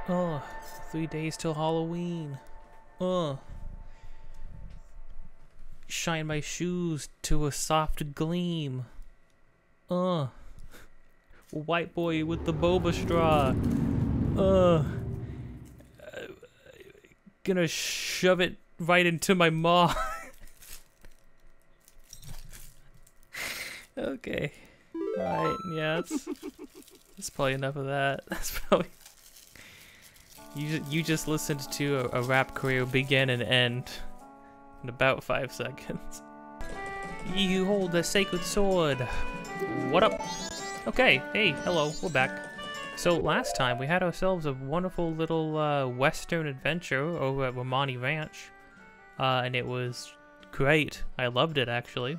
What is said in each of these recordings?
Oh, 3 days till Halloween. Shine my shoes to a soft gleam. White boy with the boba straw. Gonna shove it right into my maw. Okay. Alright, yeah, that's probably enough of that. That's probably... You just listened to a rap career begin and end in about 5 seconds. You hold a sacred sword. What up? Okay, hey, hello, we're back. So last time we had ourselves a wonderful little western adventure over at Romani Ranch. And it was great. I loved it, actually.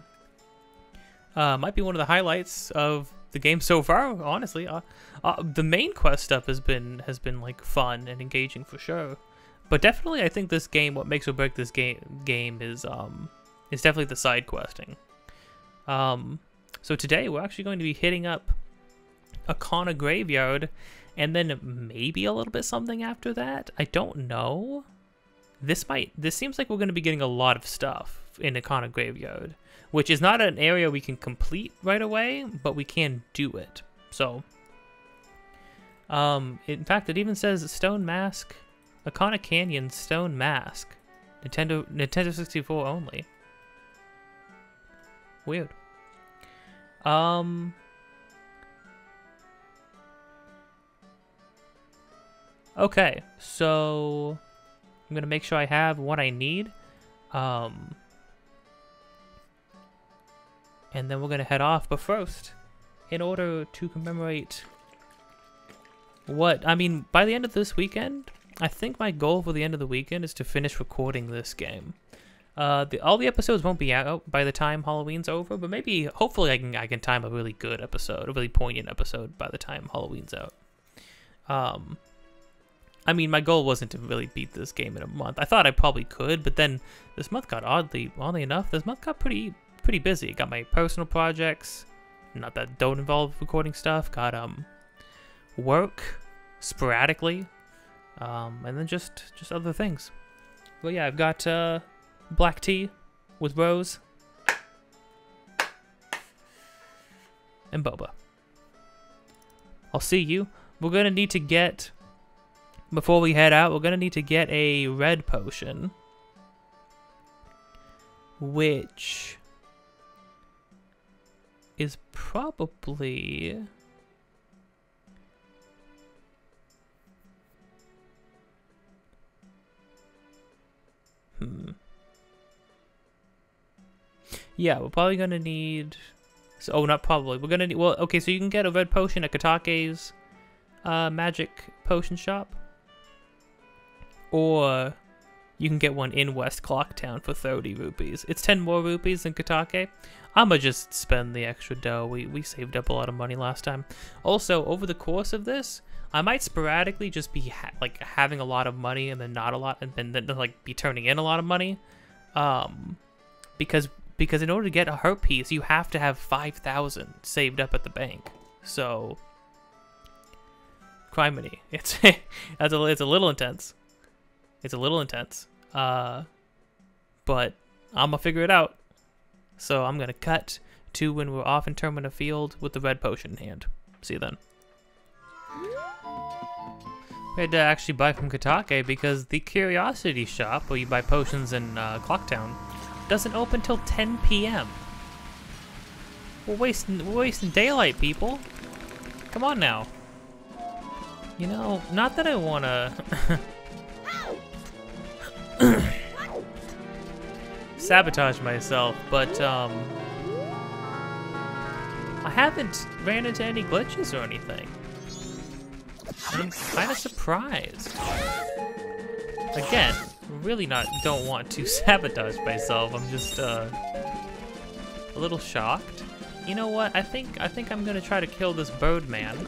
Might be one of the highlights of the game so far, honestly. The main quest stuff has been like fun and engaging for sure, but definitely I think this game, what makes or break this game is definitely the side questing. So today we're actually going to be hitting up a Connor graveyard, and then maybe a little bit something after that. I don't know. This seems like we're going to be getting a lot of stuff in the Connor graveyard, which is not an area we can complete right away, but we can do it. So, in fact, it even says Stone Mask, Akana Canyon Stone Mask, Nintendo 64 only. Weird. Okay, so I'm gonna make sure I have what I need. And then we're gonna head off, but first, in order to commemorate by the end of this weekend, I think my goal for the end of the weekend is to finish recording this game. All the episodes won't be out by the time Halloween's over, but maybe, hopefully I can time a really good episode, a really poignant episode by the time Halloween's out. My goal wasn't to really beat this game in a month. I thought I probably could, but then this month got oddly enough, this month got pretty busy. Got my personal projects, not that don't involve recording stuff. Got work sporadically, and then just other things. Well, yeah, I've got black tea with rose and boba. I'll see you. We're gonna need to get, before we head out, we're gonna need to get a red potion, which is probably yeah, we're probably gonna need, not probably, we're gonna need, well, okay, so you can get a red potion at Katake's magic potion shop, or you can get one in West Clocktown for 30 rupees. It's 10 more rupees than Katake. I'ma just spend the extra dough. We saved up a lot of money last time. Also, over the course of this, I might sporadically just be having a lot of money and then not a lot, and then like be turning in a lot of money, because in order to get a heart piece, you have to have 5,000 saved up at the bank. So, criminy, it's it's a little intense. It's a little intense, but I'm gonna figure it out. So I'm gonna cut to when we're off in Termina Field with the red potion in hand. See you then. We had to actually buy from Katake because the Curiosity Shop, where you buy potions in Clocktown, doesn't open till 10 p.m. We're wasting daylight, people. Come on now. You know, not that I wanna sabotage myself, but I haven't ran into any glitches or anything. I'm kind of surprised. Again, really don't want to sabotage myself. I'm just a little shocked. You know what? I think I'm gonna try to kill this bird man.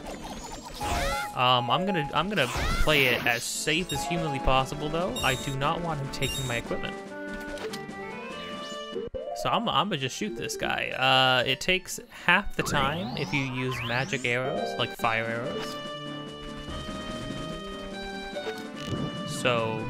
I'm gonna play it as safe as humanly possible, though. I do not want him taking my equipment. So I'm gonna just shoot this guy. It takes half the time if you use magic arrows, like fire arrows. So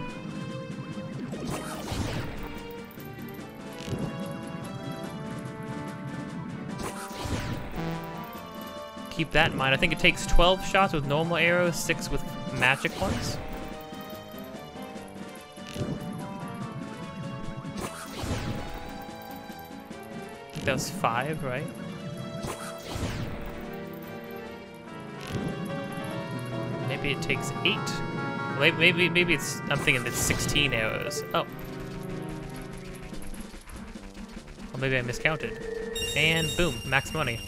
keep that in mind. I think it takes 12 shots with normal arrows, 6 with magic ones. I think that was 5, right? Maybe it takes 8. Maybe it's, I'm thinking it's 16 arrows. Oh. Well, maybe I miscounted. And boom, max money.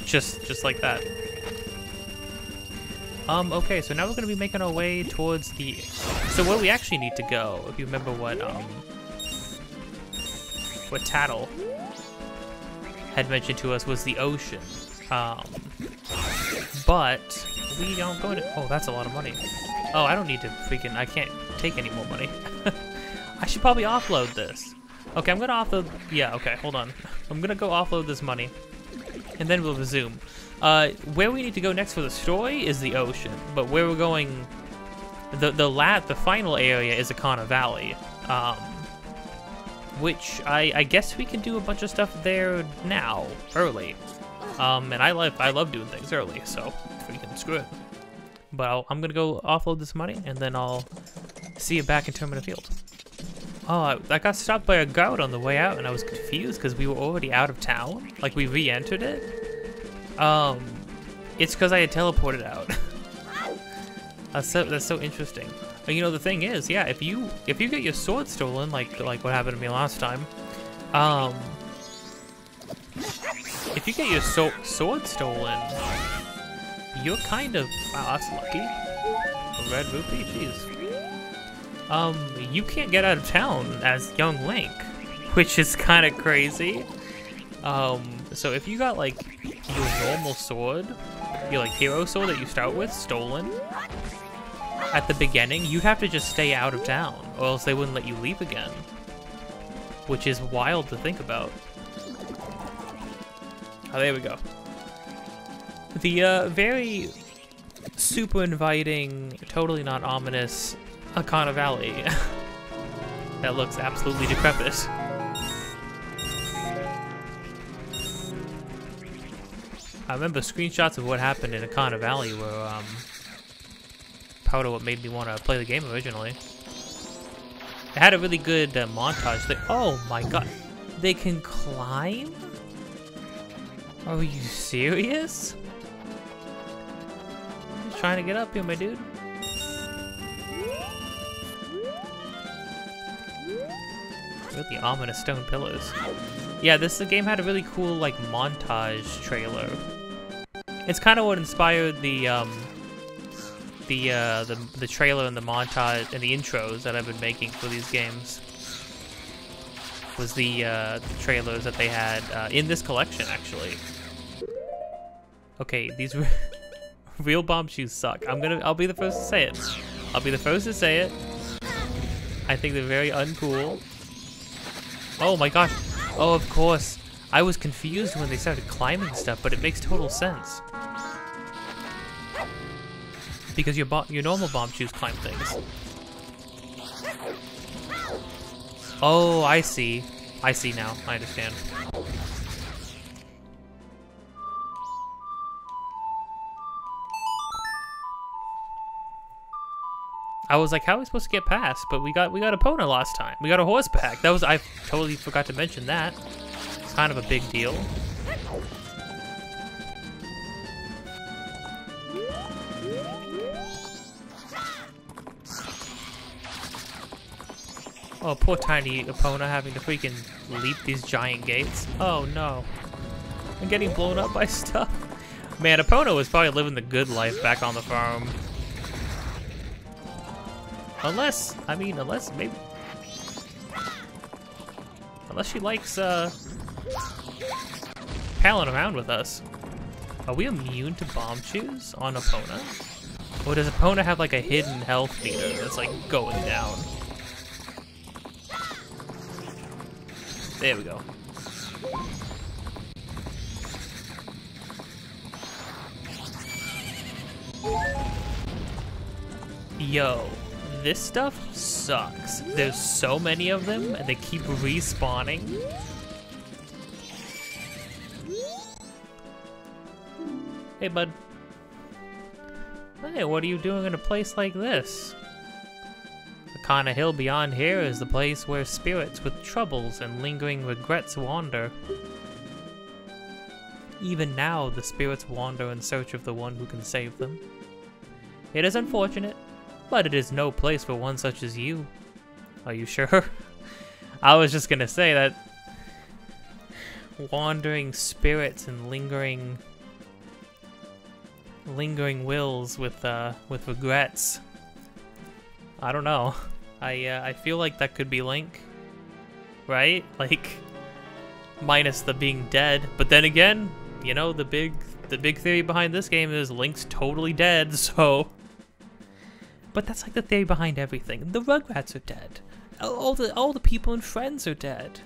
Just like that. Okay, so now we're gonna be making our way towards the... So where we actually need to go, if you remember what Tattle had mentioned to us, was the ocean. But we don't go to... Oh, that's a lot of money. Oh, I don't need to freaking... I can't take any more money. I should probably offload this. Okay, I'm gonna offload... Yeah, okay, hold on. I'm gonna go offload this money, and then we'll resume. Where we need to go next for the story is the ocean, but where we're going... The final area is Akana Valley. Which I guess we can do a bunch of stuff there now, early. And I love doing things early, so freaking screw it. But I'm gonna go offload this money, and then I'll see you back in Termina Field. Oh, I got stopped by a guard on the way out, and I was confused because we were already out of town. Like, we re-entered it. It's because I had teleported out. That's so interesting. But, you know, the thing is, yeah, if you get your sword stolen, like what happened to me last time, if you get your sword stolen, you're kind of... Wow, that's lucky. A red rupee? Jeez. You can't get out of town as young Link, which is kind of crazy. So if you got, like, your normal sword, your, like, hero sword that you start with, stolen at the beginning, you'd have to just stay out of town, or else they wouldn't let you leave again. Which is wild to think about. Oh, there we go. The very super inviting, totally not ominous Akana Valley that looks absolutely decrepit. I remember screenshots of what happened in Akana Valley were part of what made me want to play the game originally. It had a really good montage thing. Oh my god, they can climb? Are you serious? Just trying to get up here, my dude. Really ominous stone pillars. Yeah, this game had a really cool, like, montage trailer. It's kind of what inspired the trailer and the montage and the intros that I've been making for these games. Was the trailers that they had in this collection, actually. Okay, these real bomb shoes suck. I'll be the first to say it. I'll be the first to say it. I think they're very uncool. Oh my gosh. Oh, of course. I was confused when they started climbing stuff, but it makes total sense. Because your normal bomb shoes climb things. Oh, I see. I see now. I understand. I was like, how are we supposed to get past? But we got Epona last time. We got a horseback. I totally forgot to mention that. It's kind of a big deal. Oh, poor tiny Epona having to freaking leap these giant gates. Oh no. I'm getting blown up by stuff. Man, Epona was probably living the good life back on the farm. Unless maybe... Unless she likes, palling around with us. Are we immune to bomb chews on Epona? Or does Epona have like a hidden health meter that's like going down? There we go. Yo, this stuff sucks. There's so many of them and they keep respawning. Hey, bud. Hey, what are you doing in a place like this? The kind of hill beyond here is the place where spirits with troubles and lingering regrets wander. Even now, the spirits wander in search of the one who can save them. It is unfortunate, but it is no place for one such as you. Are you sure? I was just gonna say that wandering spirits and lingering wills with regrets. I don't know. I feel like that could be Link, right? Like minus the being dead. But then again, you know, the big theory behind this game is Link's totally dead. So, but that's like the theory behind everything. The Rugrats are dead. All the people and friends are dead.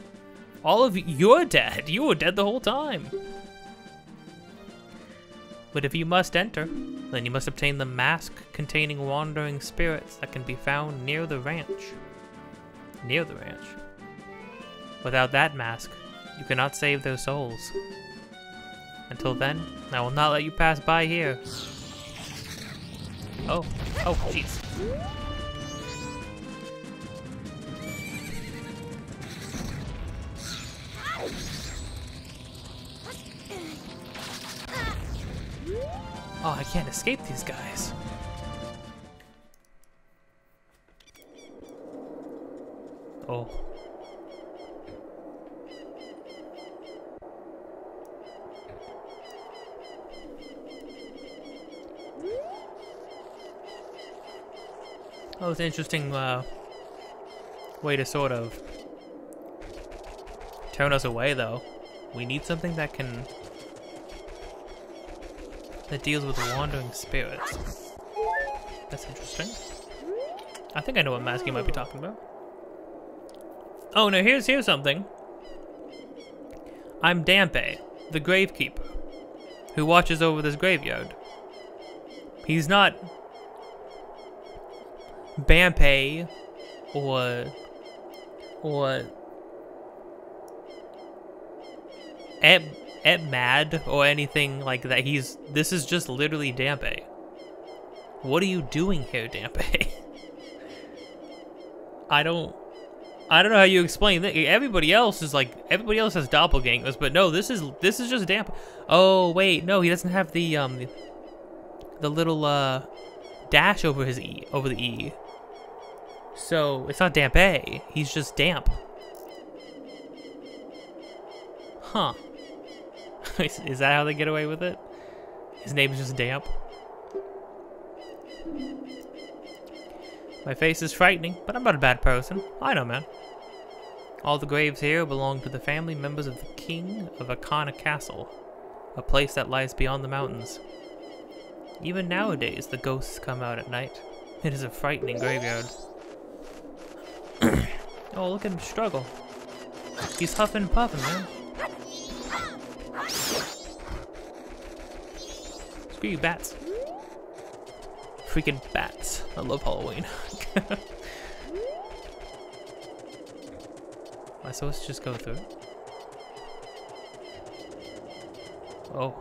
All of you're dead. You were dead the whole time. But if you must enter, then you must obtain the mask containing wandering spirits that can be found near the ranch. Near the ranch. Without that mask, you cannot save their souls. Until then, I will not let you pass by here. Oh, jeez. Oh, I can't escape these guys. Oh. Oh, it's an interesting way to sort of turn us away, though. We need something that deals with wandering spirits. That's interesting. I think I know what mask you might be talking about. Oh no, here's something. I'm Dampe, the gravekeeper, who watches over this graveyard. He's not Bampe or Mad or anything like that. This is just literally Dampe. What are you doing here, Dampe? I don't know how you explain that. Everybody else has doppelgangers, but no, this is just Dampe. Oh wait, no, he doesn't have the little dash over the E. So it's not Dampe. He's just Damp. Huh. Is that how they get away with it? His name is just Damp. My face is frightening, but I'm not a bad person. I know, man. All the graves here belong to the family members of the King of Akana Castle, a place that lies beyond the mountains. Even nowadays, the ghosts come out at night. It is a frightening graveyard. Oh, look at him struggle. He's huffing and puffing, man. Screw you, bats. Freaking bats. I love Halloween. Am I supposed to just go through it? Oh.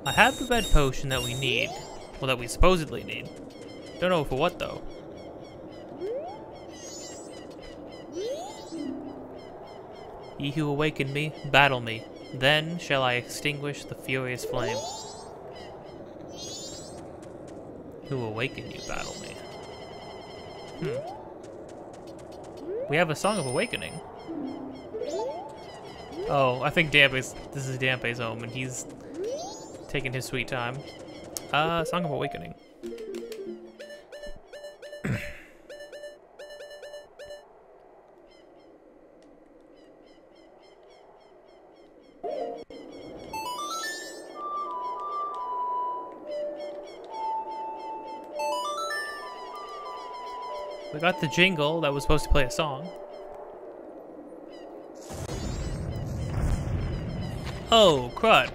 I have the red potion that we need. Well, that we supposedly need. Don't know for what, though. Ye who awakened me, battle me. Then shall I extinguish the furious flame. Who awakened you, battle me. We have a Song of Awakening. Oh, I think this is Dampé's home, and he's taking his sweet time. Song of Awakening. We got the jingle that was supposed to play a song. Oh, crud.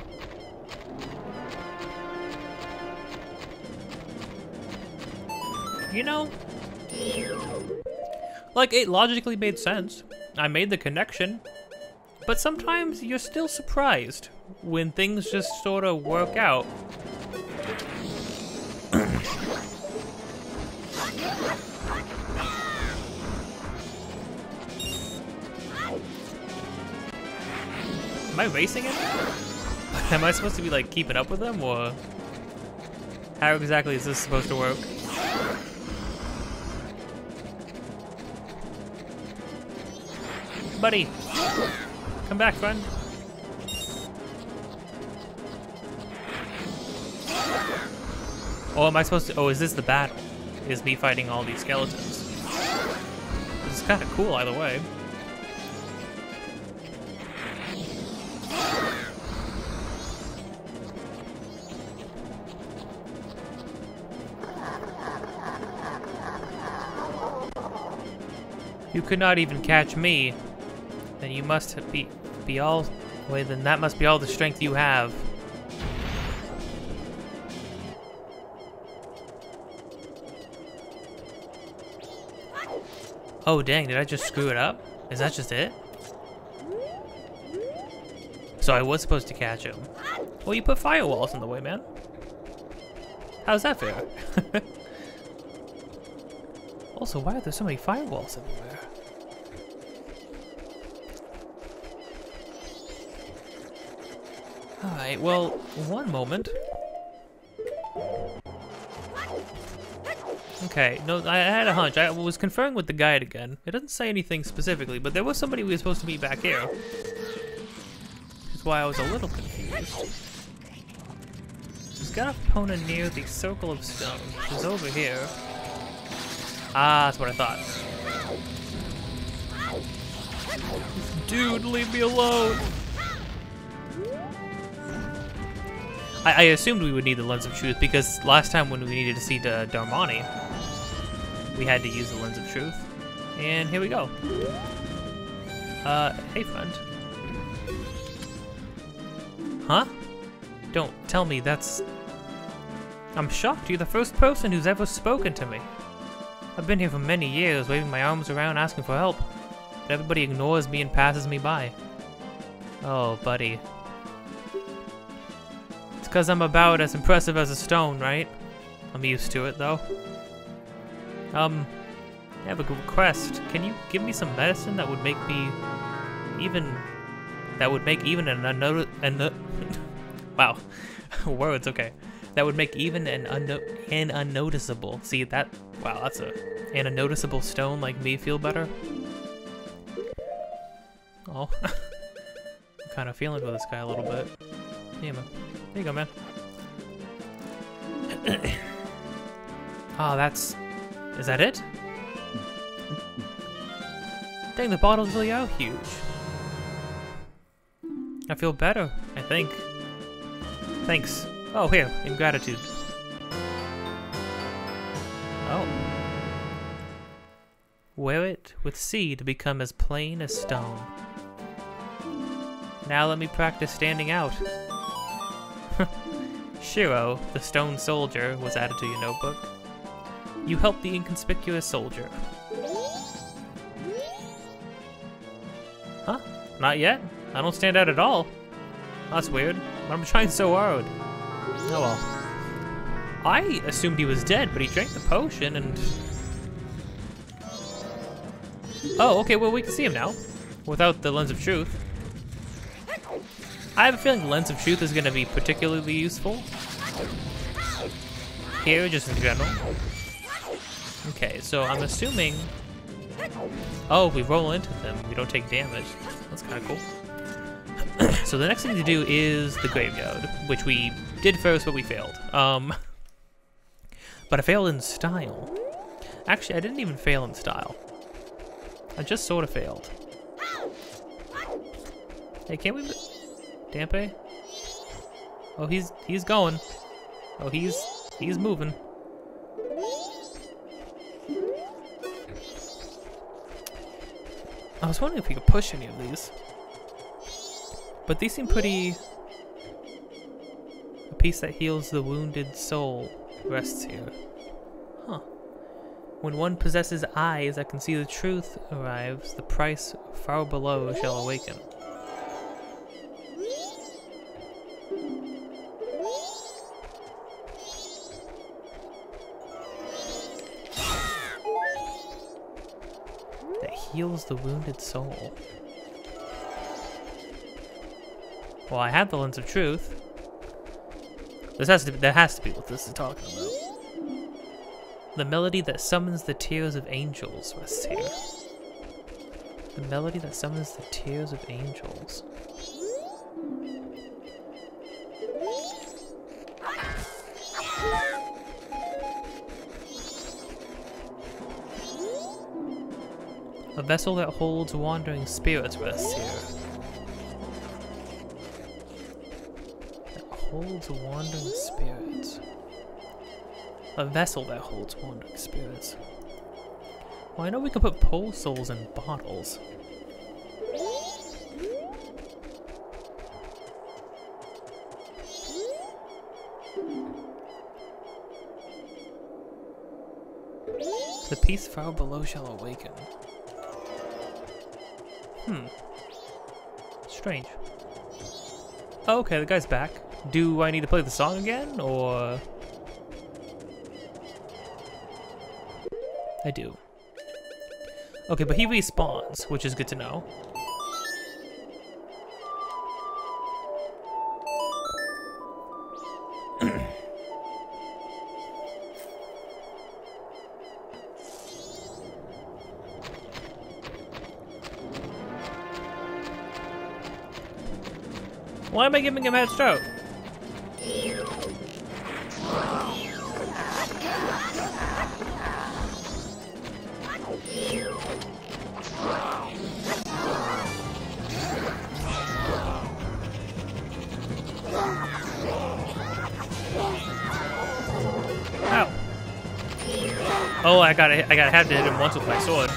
You know, like, it logically made sense. I made the connection. But sometimes you're still surprised when things just sort of work out. Am I racing it? Am I supposed to be like keeping up with them, or how exactly is this supposed to work? Buddy, come back, friend. Oh, am I supposed to? Oh, is this the battle? Is me fighting all these skeletons? This is kind of cool either way. You could not even catch me. Then you must be all. Wait, then that must be all the strength you have. Oh dang! Did I just screw it up? Is that just it? So I was supposed to catch him. Well, you put firewalls in the way, man. How's that fair? Also, why are there so many firewalls everywhere? Alright, well, one moment. Okay, no, I had a hunch. I was conferring with the guide again. It doesn't say anything specifically, but there was somebody we were supposed to meet back here. Which is why I was a little confused. He's got a opponent near the Circle of Stone, which is over here. Ah, that's what I thought. Dude, leave me alone! I assumed we would need the Lens of Truth, because last time when we needed to see the Darmani, we had to use the Lens of Truth. And here we go. Hey friend. Huh? Don't tell me that's... I'm shocked you're the first person who's ever spoken to me. I've been here for many years, waving my arms around asking for help. But everybody ignores me and passes me by. Oh, buddy. It's because I'm about as impressive as a stone, right? I'm used to it, though. I have a request. Can you give me some medicine that would make me even... That would make even wow. Words, okay. That would make even an unnoticeable... See, that... Wow, that's an unnoticeable stone like me feel better. Oh. I'm kind of feeling for this guy a little bit. Yeah, man. There you go, man. Oh, that's... Is that it? Dang, the bottles really are huge. I feel better, I think. Thanks. Oh, here, in gratitude. Oh. Wear it with C to become as plain as stone. Now let me practice standing out. Shiro, the stone soldier, was added to your notebook. You helped the inconspicuous soldier. Huh? Not yet? I don't stand out at all. That's weird. But I'm trying so hard. Oh well. I assumed he was dead, but he drank the potion and... Oh, okay, well we can see him now. without the Lens of Truth. I have a feeling Lens of Truth is going to be particularly useful here, just in general. Okay, so I'm assuming... Oh, we roll into them. We don't take damage. That's kind of cool. So the next thing to do is the graveyard, which we did first, but we failed. But I failed in style. Actually, I didn't even fail in style. I just sort of failed. Hey, can't we... Dampe? Oh, he's going. Oh, he's moving. I was wondering if we could push any of these. But these seem pretty... A piece that heals the wounded soul rests here. Huh. When one possesses eyes that can see the truth arrives, the price far below shall awaken. That heals the wounded soul. Well, I have the Lens of Truth. That has to be what this is talking about. The melody that summons the tears of angels rests here. The melody that summons the tears of angels. A vessel that holds wandering spirits rests here. Holds wandering spirits. A vessel that holds wandering spirits. Well, I know we can put pole souls in bottles. The peace far below shall awaken. Strange. Oh, okay, the guy's back. Do I need to play the song again, or...? I do. Okay, but he respawns, which is good to know. Why am I giving him head stroke? Ow. Oh, I gotta have to hit him once with my sword.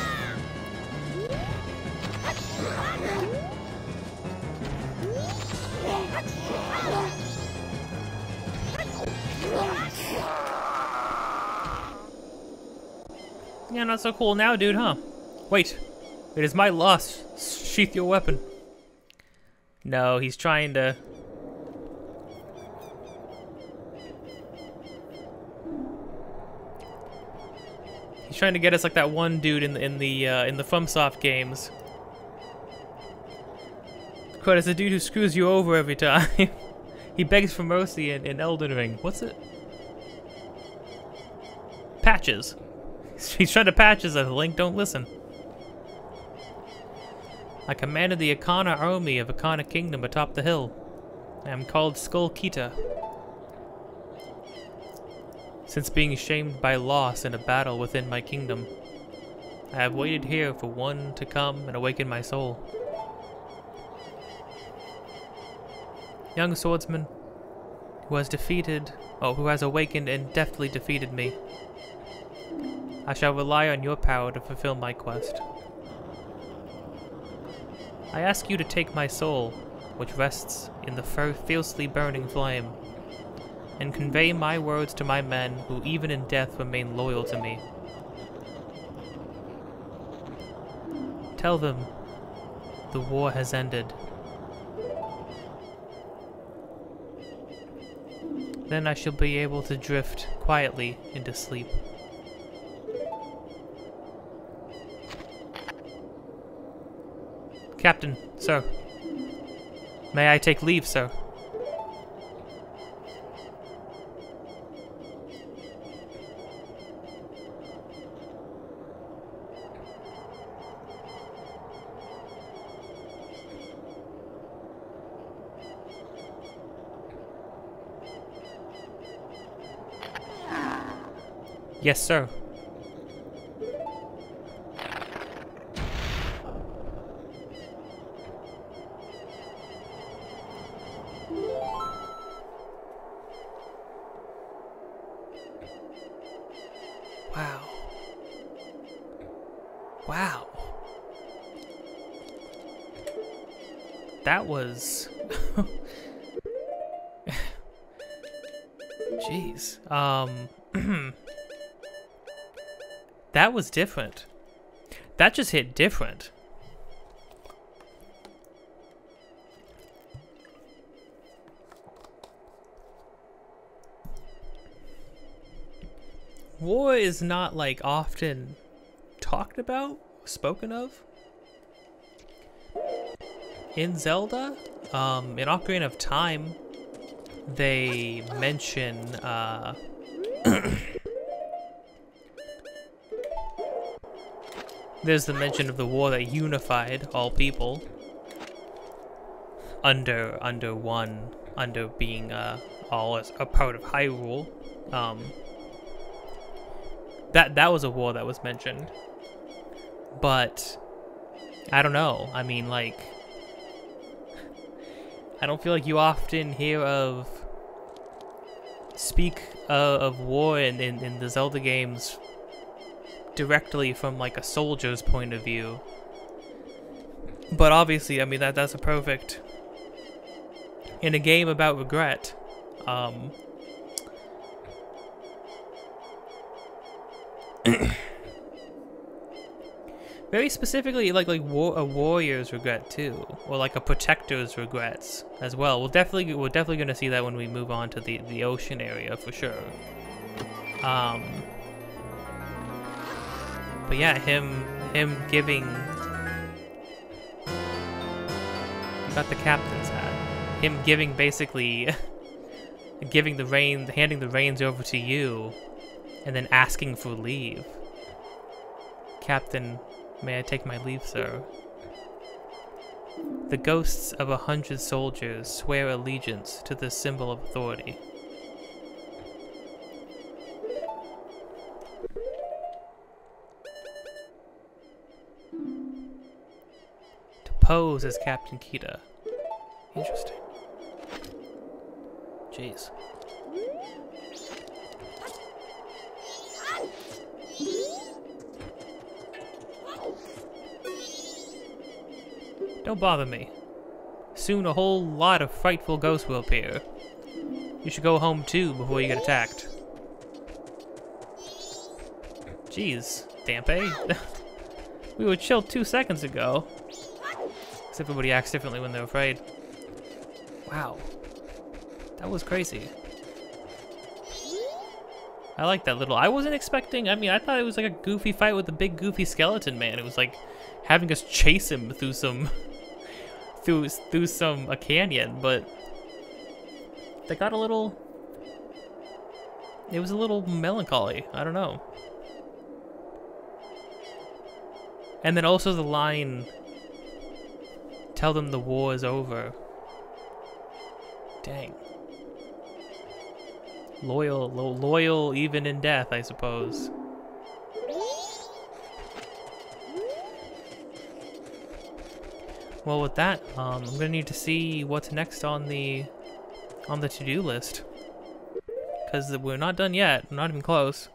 Yeah, not so cool now, dude, huh? Wait. It is my loss. Sheath your weapon. No, he's trying to... He's trying to get us like that one dude in the FromSoft games. Quite as a dude who screws you over every time. He begs for mercy in Elden Ring. What's it? Patches. He's trying to patch us, Link, don't listen. I commanded the Akana army of Akana Kingdom atop the hill. I am called Skull Kita. Since being shamed by loss in a battle within my kingdom, I have waited here for one to come and awaken my soul. Young swordsman, who has awakened and deftly defeated me. I shall rely on your power to fulfill my quest. I ask you to take my soul, which rests in the fiercely burning flame, and convey my words to my men who even in death remain loyal to me. Tell them the war has ended. Then I shall be able to drift quietly into sleep. Captain, sir. May I take leave, sir? Yes, sir. Wow. Wow. That was... Jeez. That was different. That just hit different. War is not like often talked about, spoken of in Zelda. In Ocarina of Time, they mention there's the mention of the war that unified all people under being all as a part of Hyrule. That was a war that was mentioned, but I don't know. I mean, like, I don't feel like you often hear of war in the Zelda games directly from like a soldier's point of view. But obviously, I mean, that's a perfect in a game about regret. Very specifically, like a warrior's regret too, or like a protector's regrets as well. We're definitely gonna see that when we move on to the ocean area for sure. But yeah, him giving. You got the captain's hat. Him giving basically handing the reins over to you, and then asking for leave. Captain, may I take my leave, sir? The ghosts of 100 soldiers swear allegiance to this symbol of authority. To pose as Captain Kita. Interesting. Jeez. Don't bother me. Soon a whole lot of frightful ghosts will appear. You should go home too before you get attacked. Jeez, Dampe. We were chill 2 seconds ago. Except everybody acts differently when they're afraid. Wow. That was crazy. I like that little... I wasn't expecting... I mean, I thought it was like a goofy fight with a big goofy skeleton man. It was like having us chase him through some... a canyon, but... They got a little... It was a little melancholy. I don't know. And then also the line... Tell them the war is over. Dang. Loyal even in death, I suppose. Well, with that, I'm gonna need to see what's next on the to-do list, because we're not done yet. We're not even close.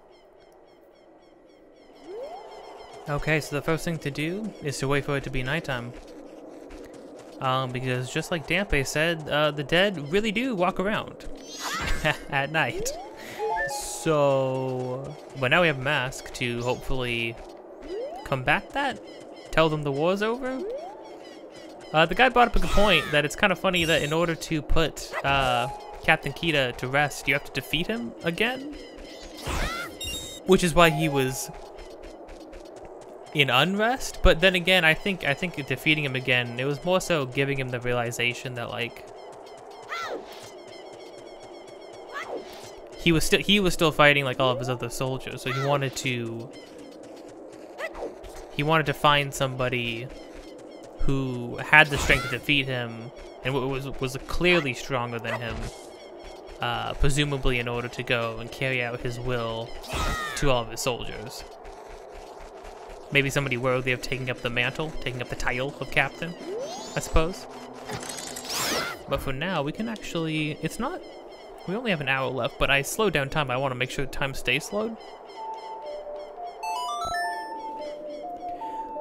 Okay, so the first thing to do is to wait for it to be nighttime. Because just like Dampe said, the dead really do walk around at night. So, but now we have a mask to hopefully combat that. Tell them the war's over. The guy brought up a good point that it's kind of funny that in order to put Captain Kita to rest, you have to defeat him again. Which is why he was in unrest, but then again, I think defeating him again, it was more so giving him the realization that like he was still fighting like all of his other soldiers, so he wanted to find somebody who had the strength to defeat him and was clearly stronger than him, presumably in order to go and carry out his will to all of his soldiers. Maybe somebody worthy of taking up the mantle, taking up the title of captain, I suppose. But for now, we can actually, we only have an hour left, but I slowed down time. I want to make sure time stays slowed.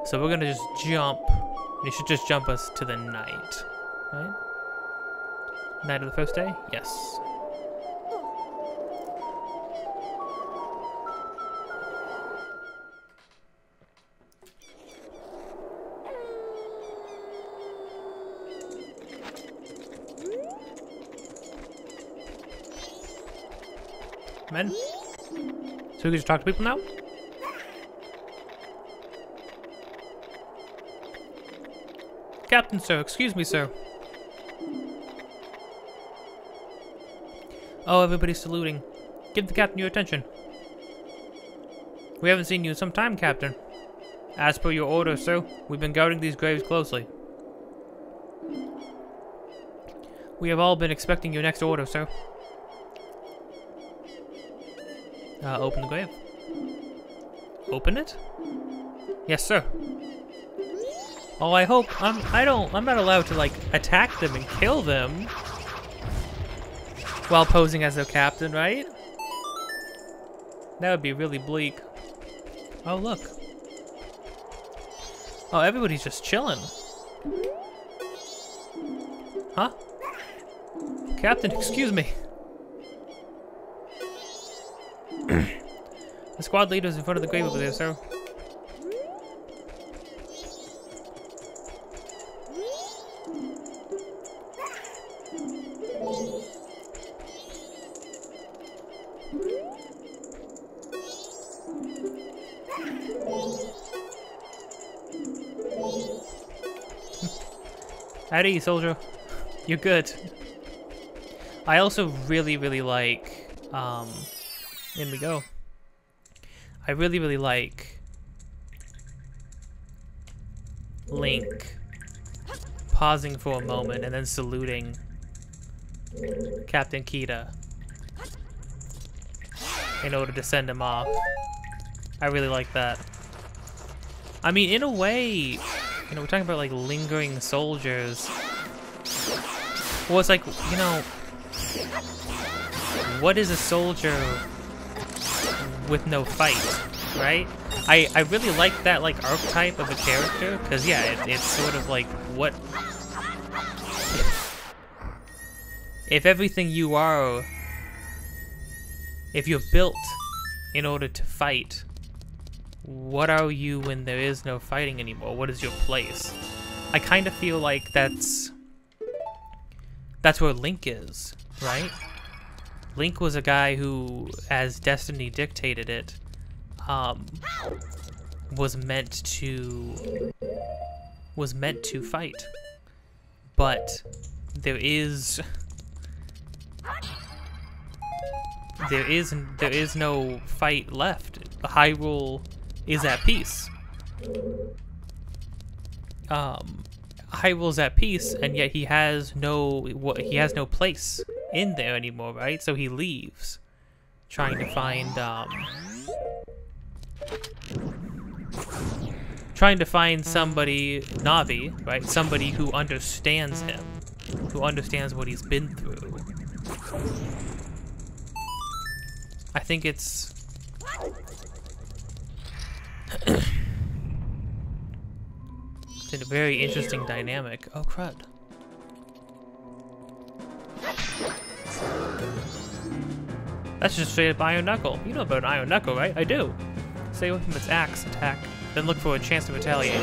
So we're gonna just jump, and it should just jump us to the night, right? Night of the first day? Yes. Men? So we can just talk to people now? Captain, sir. Excuse me, sir. Oh, everybody's saluting. Give the captain your attention. We haven't seen you in some time, Captain. As per your order, sir, we've been guarding these graves closely. We have all been expecting your next order, sir. Open the grave. Open it? Yes, sir. Oh, I hope I'm not allowed to like attack them and kill them while posing as their captain, right? That would be really bleak. Oh, look. Oh, everybody's just chilling. Huh? Captain, excuse me. The squad leader's in front of the grave over there, sir. At ease, soldier. You're good. I also really like, in we go. I really like Link pausing for a moment and then saluting Captain Kita in order to send him off. I really like that. I mean, in a way, you know, we're talking about like lingering soldiers. Well, it's like, you know, what is a soldier with no fight, right? I really like that like archetype of a character, because yeah, it's sort of like what if everything you are, if you're built in order to fight, what are you when there is no fighting anymore? What is your place? I kind of feel like that's where Link is, right? Link was a guy who, as destiny dictated it, was meant to fight. But there is no fight left. Hyrule is at peace. Hyrule's at peace, and yet he has no place in there anymore, right? So he leaves, trying to find somebody, Navi, right? Somebody who understands him, who understands what he's been through. I think it's it's a very interesting dynamic. Oh, crud. That's just straight up Iron Knuckle. You know about an Iron Knuckle, right? I do. Stay away from its axe attack, then look for a chance to retaliate.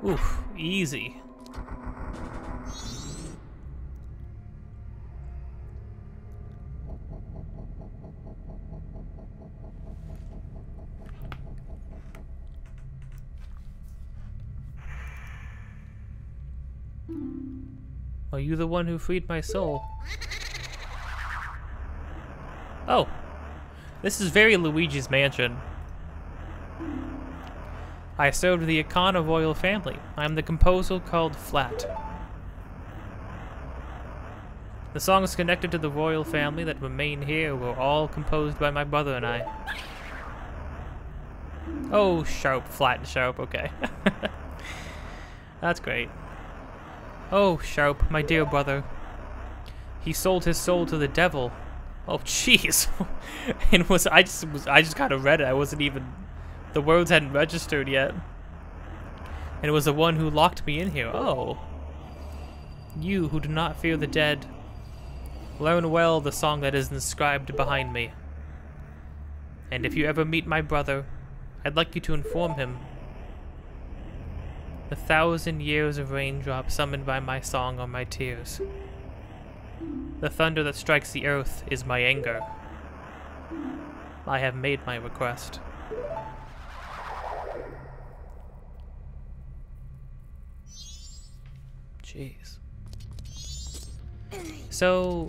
Oof, easy. Are you the one who freed my soul? Oh, this is very Luigi's Mansion. I served the Ikana royal family. I'm the composer called Flat. The songs connected to the royal family that remain here were all composed by my brother and I. Oh, sharp, flat and sharp, okay. That's great. Oh, Sharp, my dear brother. He sold his soul to the devil. Oh, jeez. I just kind of read it. I wasn't even, the words hadn't registered yet. And it was the one who locked me in here. Oh. You who do not fear the dead, learn well the song that is inscribed behind me. And if you ever meet my brother, I'd like you to inform him. 1,000 years of raindrops summoned by my song are my tears. The thunder that strikes the earth is my anger. I have made my request. Jeez. So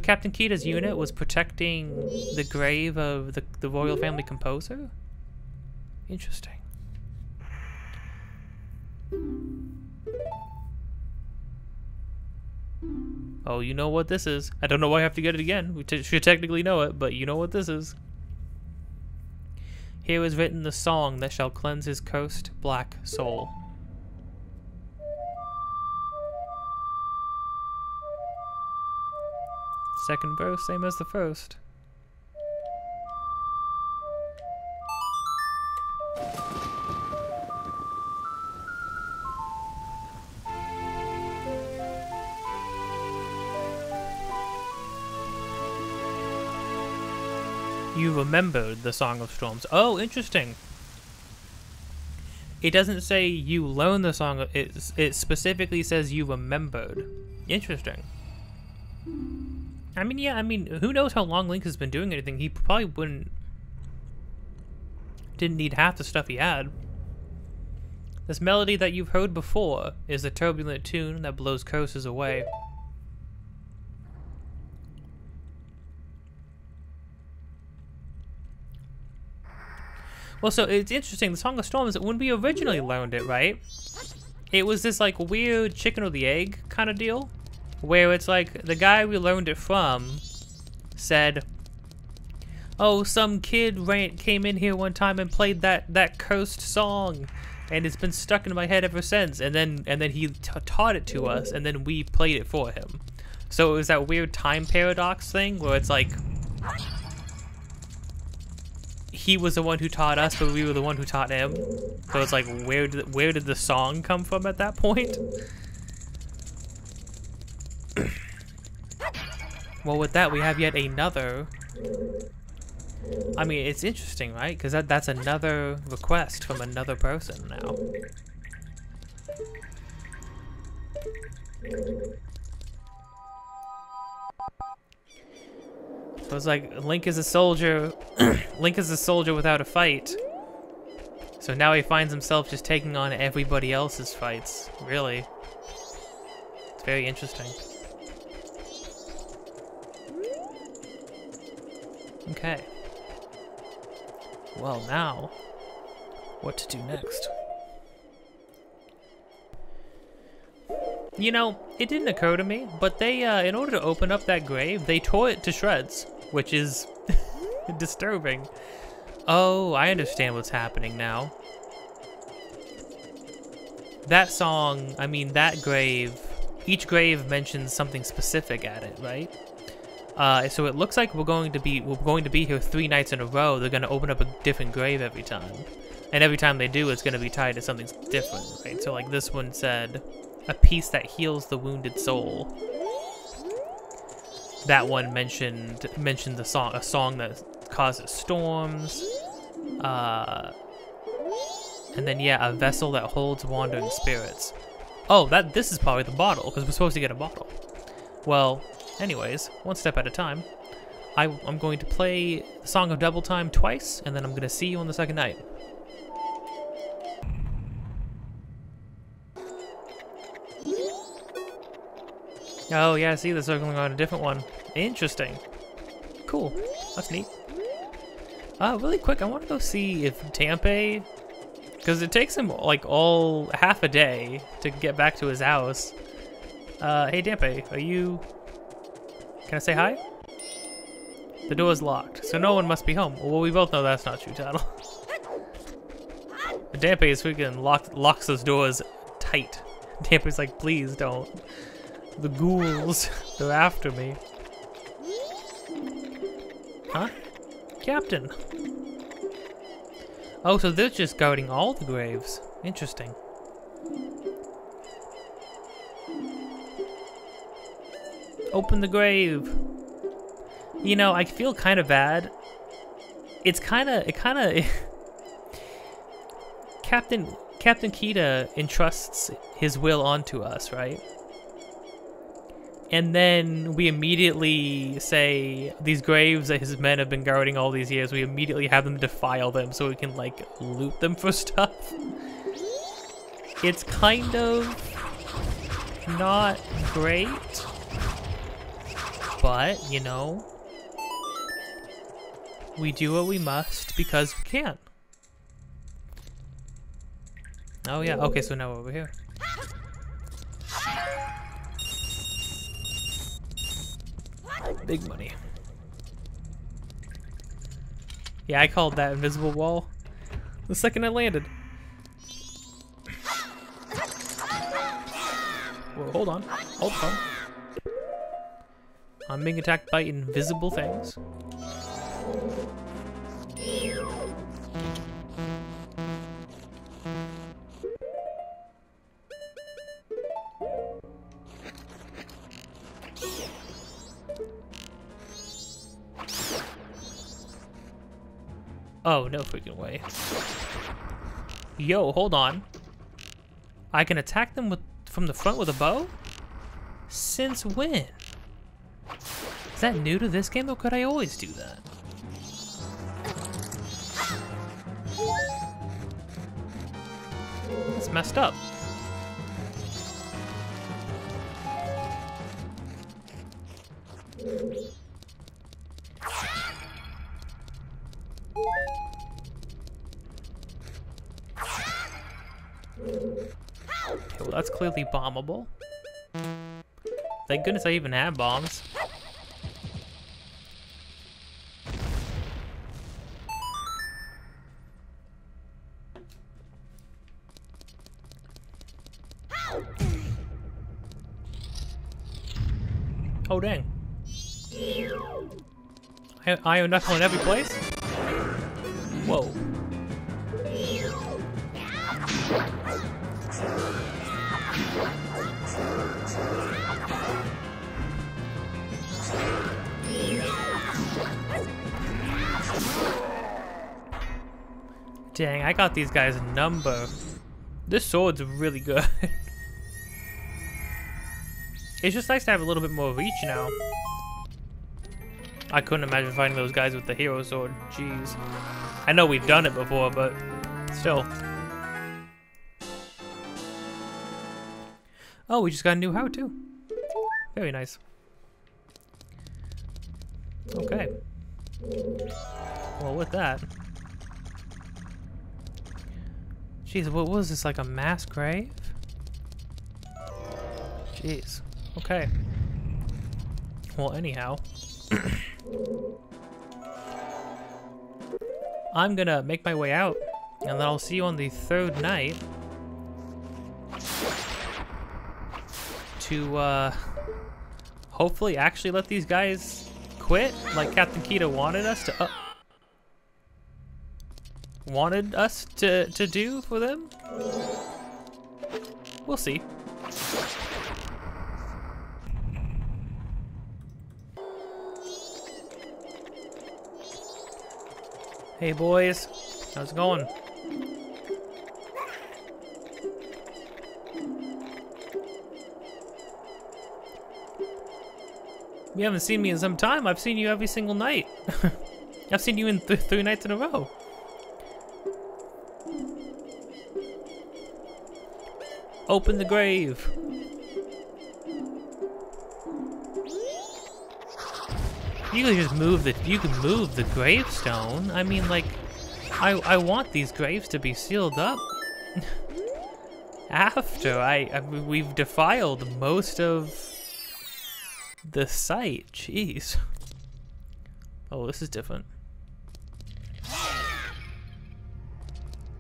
Captain Kita's unit was protecting the grave of the royal family composer? Interesting. Oh, you know what this is. I don't know why I have to get it again. We should technically know it, but you know what this is. Here is written the song that shall cleanse his cursed black soul. Second verse, same as the first. You remembered the Song of Storms. Oh, interesting. It doesn't say you learned the song. It specifically says you remembered. Interesting. I mean, yeah, I mean, who knows how long Link has been doing anything. He probably didn't need half the stuff he had. This melody that you've heard before is a turbulent tune that blows curses away. Well, so it's interesting. The Song of Storms, when we originally learned it, right? It was this like weird chicken or the egg kind of deal, where it's like the guy we learned it from said, "Oh, some kid came in here one time and played that cursed song, and it's been stuck in my head ever since." And then he taught it to us, and then we played it for him. So it was that weird time paradox thing where it's like, he was the one who taught us, but we were the one who taught him. So it's like, where did the song come from at that point? Well, with that, we have yet another. I mean, it's interesting, right? Because that's another request from another person now. So it's like Link is a soldier. Link is a soldier without a fight. So now he finds himself just taking on everybody else's fights. Really, it's very interesting. Okay. Well, now, what to do next? You know, it didn't occur to me, but they, in order to open up that grave, they tore it to shreds, which is disturbing. Oh, I understand what's happening now. That song, I mean, that grave, each grave mentions something specific at it, right? So it looks like we're going to be here 3 nights in a row. They're going to open up a different grave every time. And every time they do, it's going to be tied to something different, right? So like this one said, a piece that heals the wounded soul. That one mentioned a song that causes storms. And then, yeah, a vessel that holds wandering spirits. Oh, this is probably the bottle, because we're supposed to get a bottle. Well, anyways, one step at a time. I'm going to play the Song of Double Time twice, and then I'm going to see you on the second night. Oh, yeah, see, they're circling on a different one. Interesting. Cool. That's neat. Really quick, I want to go see if Tempe... Because it takes him, like, all half a day to get back to his house. Hey, Tempe, are you... Can I say hi? The door is locked, so no one must be home. Well, we both know that's not true, Tattle. Tempe is freaking locks those doors tight. Tempe's like, please don't. The ghouls, they're after me. Huh? Captain. Oh, so they're just guarding all the graves. Interesting. Open the grave. You know, I feel kind of bad. It kind of Captain Kita entrusts his will onto us, right? And then we immediately say these graves that his men have been guarding all these years, we immediately have them defile them so we can, like, loot them for stuff. It's kind of not great, but, you know, we do what we must because we can. Oh yeah, okay, so now we're over here. Big money. Yeah, I called that invisible wall the second I landed. Whoa, hold on. Hold on. I'm being attacked by invisible things. Oh, no freaking way. Yo, hold on. I can attack them from the front with a bow? Since when? Is that new to this game, or could I always do that? That's messed up. Okay, well, that's clearly bombable. Thank goodness I even have bombs. Oh, dang. Iron knuckle in every place? Whoa. Dang, I got these guys a number. This sword's really good. It's just nice to have a little bit more reach now. I couldn't imagine fighting those guys with the hero sword. Jeez. I know we've done it before, but still. Oh, we just got a new how too. Very nice. Okay. Well, with that. Jeez, what was this, like a mass grave? Jeez. Okay. Well, anyhow. I'm gonna make my way out, and then I'll see you on the third night to hopefully actually let these guys quit like Captain Kita wanted us to do for them. We'll see. Hey boys, how's it going? You haven't seen me in some time. I've seen you every single night. I've seen you in 3 nights in a row. Open the grave. You can just move the. You can move the gravestone. I mean, like, I want these graves to be sealed up. After we've defiled most of the site. Jeez. Oh, this is different.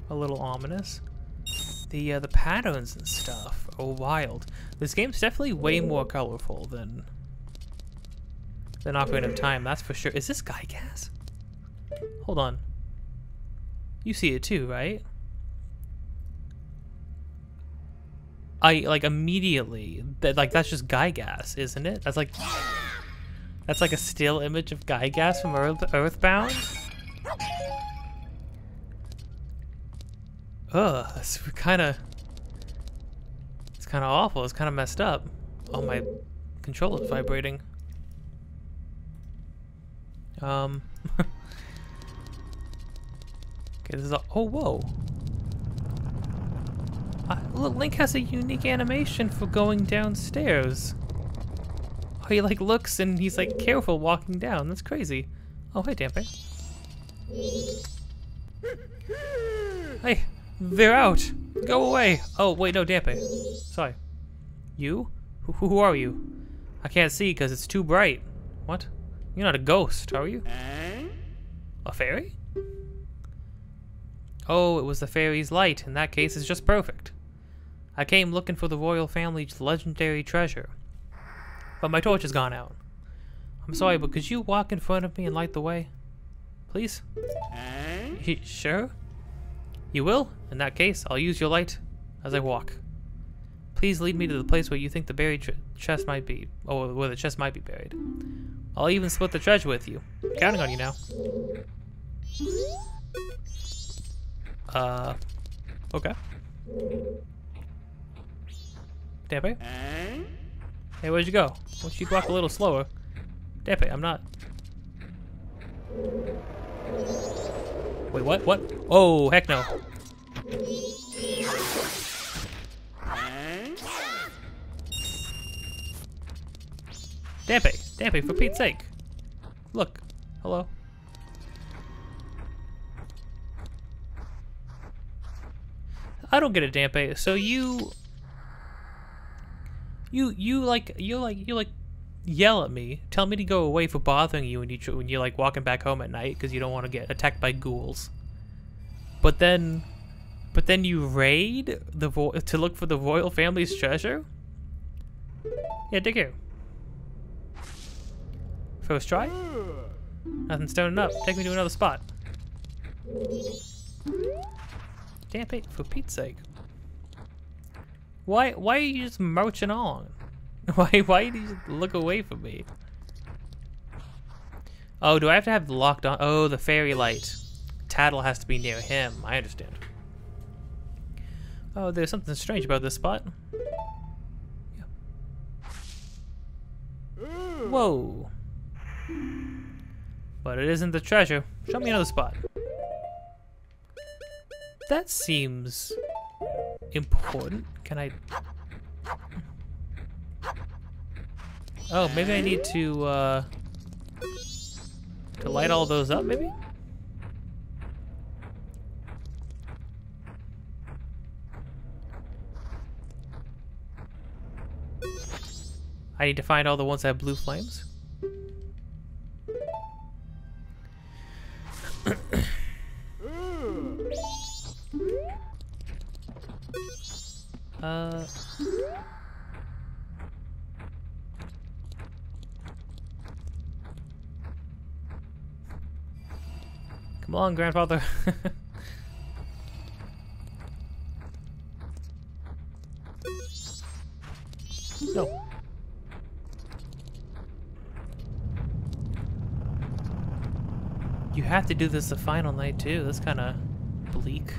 A little ominous. The patterns and stuff are wild. This game's definitely way more colorful than Ocarina of Time, that's for sure. Is this Gygas? Hold on. You see it too, right? I like immediately that's just Gygas, isn't it? That's like a still image of Gygas from Earthbound. Ugh, it's kind of awful. It's kind of messed up. Oh, my controller's vibrating. Okay, this is a, oh, whoa. Look, Link has a unique animation for going downstairs. Oh, he like looks and he's like careful walking down. That's crazy. Oh, hey, Dampe. Hey, they're out. Go away. Oh, wait, no, Dampe. Sorry. You? Who are you? I can't see because it's too bright. What? You're not a ghost, are you? A fairy? Oh, it was the fairy's light. In that case, it's just perfect. I came looking for the royal family's legendary treasure, but my torch has gone out. I'm sorry, but could you walk in front of me and light the way? Please? Sure? You will? In that case, I'll use your light as I walk. Please lead me to the place where you think the buried chest might be, or where the chest might be buried. I'll even split the treasure with you. I'm counting on you now. Okay. Dampe? Hey, where'd you go? Well, she'd walk a little slower. Dampe, I'm not. Wait, what? What? Oh, heck no. Dampe, for Pete's sake. Look. Hello. I don't get it, Dampe. So you yell at me, tell me to go away for bothering you when you're like walking back home at night because you don't want to get attacked by ghouls. But then you raid to look for the royal family's treasure? Yeah, dig here. First try? Nothing's turning up. Take me to another spot. Dampe, for Pete's sake. Why are you just marching on? Why do you just look away from me? Oh, do I have to have it locked on? Oh, the fairy light. Tattle has to be near him. I understand. Oh, there's something strange about this spot. Yeah. Whoa. But it isn't the treasure. Show me another spot. That seems important. Can I? Oh, maybe I need to light all those up, maybe? I need to find all the ones that have blue flames. Come on, grandfather. No. You have to do this the final night too. That's kind of bleak.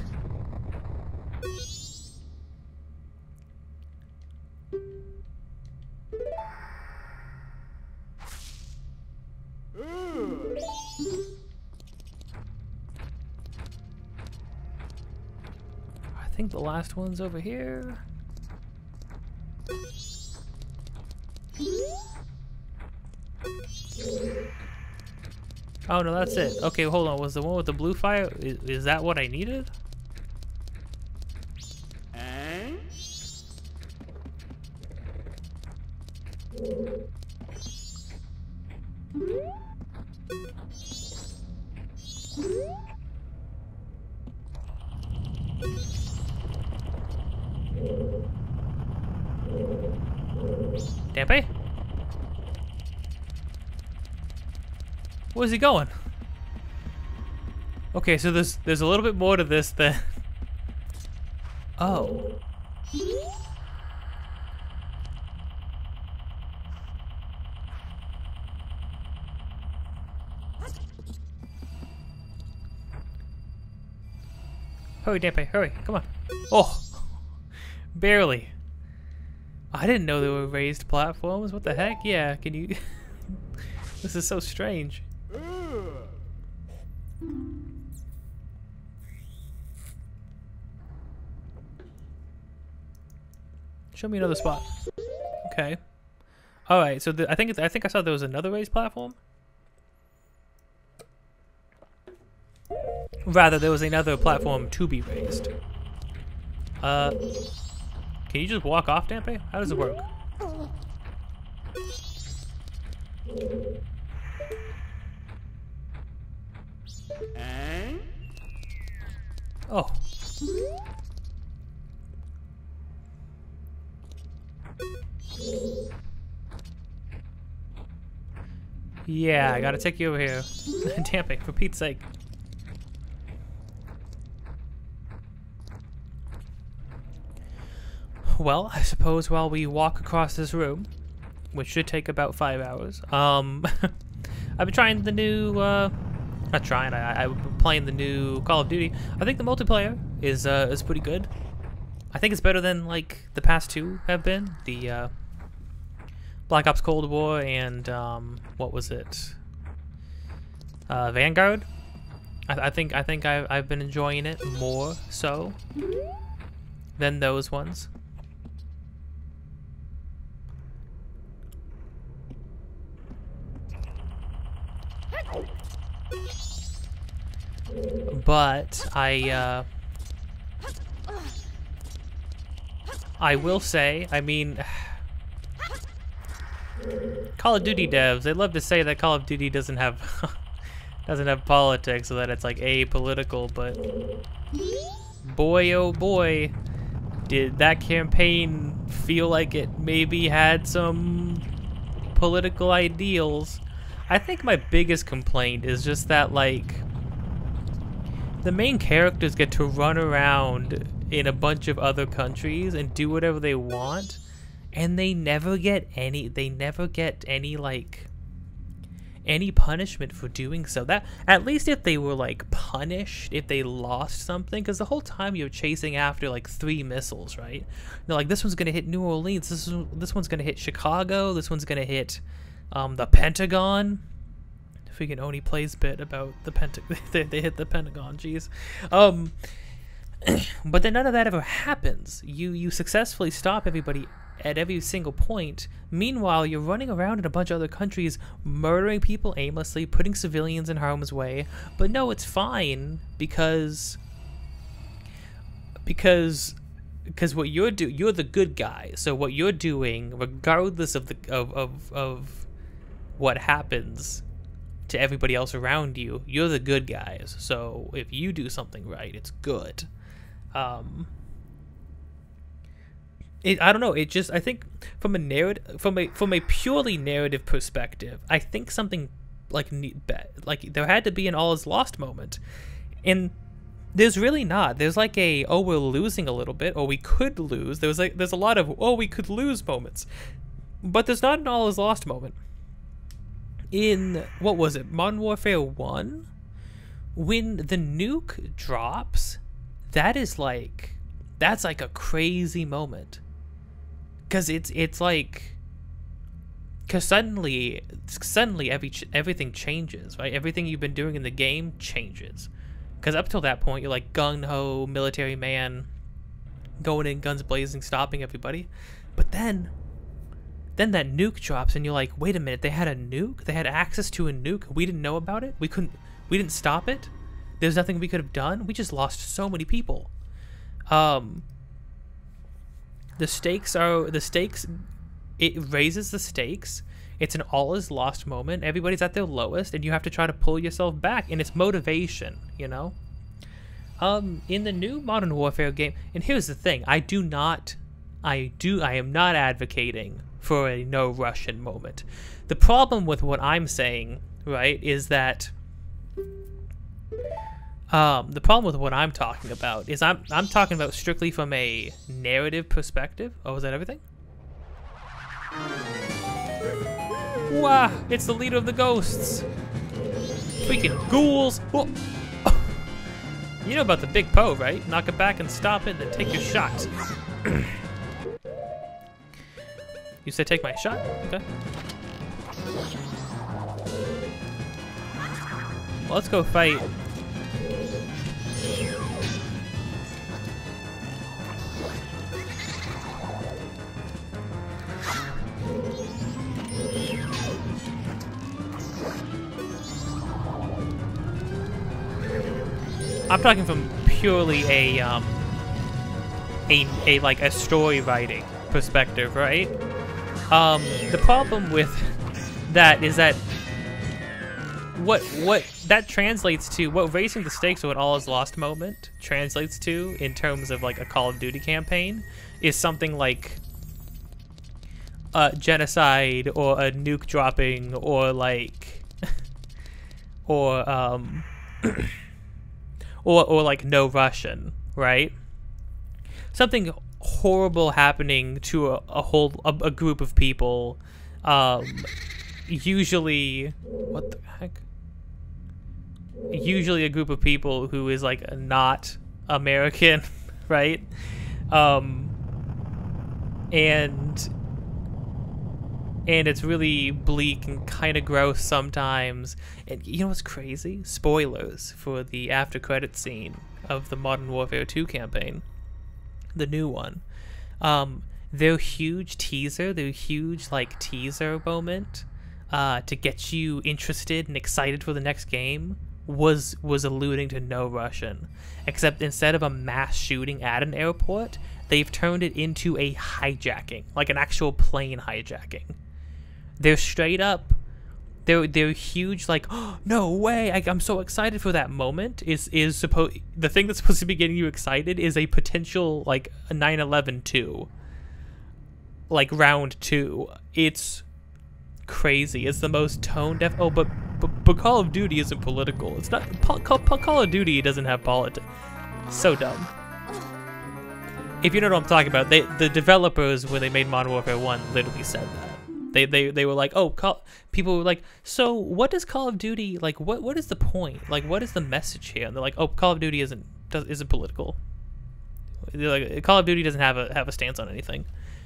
think the last one's over here. Oh no, that's it. Okay, hold on. Was the one with the blue fire? Is that what I needed? Dampé? Where's he going? Okay, so there's a little bit more to this than... Oh. Hurry, Dampé, hurry, come on. Oh, barely. I didn't know there were raised platforms. What the heck? Yeah, can you... This is so strange. Show me another spot. Okay. All right. So I think I saw there was another raised platform. Rather, there was another platform to be raised. Can you just walk off, Dampé? How does it work? Oh. Yeah, I gotta take you over here. Dampé, for Pete's sake. Well, I suppose while we walk across this room, which should take about 5 hours, I've been trying the new, not trying, I've been playing the new Call of Duty. I think the multiplayer is pretty good. I think it's better than, like, the past two have been. The, Black Ops Cold War and, what was it? Vanguard? I think I've been enjoying it more so than those ones. But I will say, I mean, Call of Duty devs, they love to say that Call of Duty doesn't have politics, so that it's like apolitical, but boy oh boy, did that campaign feel like it maybe had some political ideals. I think my biggest complaint is just that, like, the main characters get to run around in a bunch of other countries and do whatever they want, and they never get any like any punishment for doing so. That, at least if they were like punished if they lost something, because the whole time you're chasing after like 3 missiles, right? They're like, this one's gonna hit New Orleans, this one's gonna hit Chicago, this one's gonna hit the Pentagon. Freaking Oni plays bit about the they hit the Pentagon, jeez. But then none of that ever happens. You successfully stop everybody at every single point. Meanwhile, you're running around in a bunch of other countries, murdering people aimlessly, putting civilians in harm's way. But no, it's fine because what you're the good guy. So what you're doing, regardless of what happens to everybody else around you, you're the good guys. So if you do something right, it's good. I don't know. It just, I think from a narrative, from a purely narrative perspective, I think something like there had to be an all is lost moment, and there's really not. There's like a, oh, we're losing a little bit, or we could lose. There's a lot of, oh, we could lose moments, but there's not an all is lost moment. In, what was it, Modern Warfare 1, when the nuke drops, that's like a crazy moment, because it's like, because suddenly everything changes, right? Everything you've been doing in the game changes, because up till that point you're like gung-ho military man, going in guns blazing, stopping everybody. But then that nuke drops, and you're like, wait a minute, they had a nuke? They had access to a nuke? We didn't know about it? We didn't stop it? There's nothing we could have done? We just lost so many people. The stakes, it raises the stakes. It's an all is lost moment. Everybody's at their lowest, and you have to try to pull yourself back, and it's motivation, you know? In the new Modern Warfare game, and here's the thing, I am not advocating for a no Russian moment. The problem with what I'm saying, right, is that the problem with what I'm talking about is I'm talking about strictly from a narrative perspective. Oh, is that everything? Wow, it's the leader of the ghosts. Freaking ghouls. Oh. You know about the big Poe, right? Knock it back and stop it, then take your shot. You said take my shot? Okay. Well, let's go fight. I'm talking from purely a story writing perspective, right? The problem with that is that what that translates to, what raising the stakes or an all is lost moment translates to in terms of like a Call of Duty campaign is something like genocide or a nuke dropping or like or like no Russian, right? Something horrible happening to a group of people, usually, what the heck? Usually a group of people who is like not American, right? And it's really bleak and kind of gross sometimes. And you know what's crazy? Spoilers for the after credit scene of the Modern Warfare 2 campaign, the new one. Their huge teaser moment to get you interested and excited for the next game was alluding to no Russian, except instead of a mass shooting at an airport, they've turned it into a hijacking, like an actual plane hijacking. They're straight up, they're huge, like, oh, no way, I'm so excited for that moment. The thing that's supposed to be getting you excited is a potential, like, a 9/11 2. Like, round 2. It's crazy. It's the most tone-deaf, oh, but Call of Duty isn't political. It's not, Call of Duty doesn't have politics. So dumb. If you know what I'm talking about, the developers, when they made Modern Warfare 1, literally said that. They were like, oh, people were like, so what does Call of Duty, like, what is the point? Like, what is the message here? And they're like, oh, Call of Duty isn't political. They're like, Call of Duty doesn't have a stance on anything.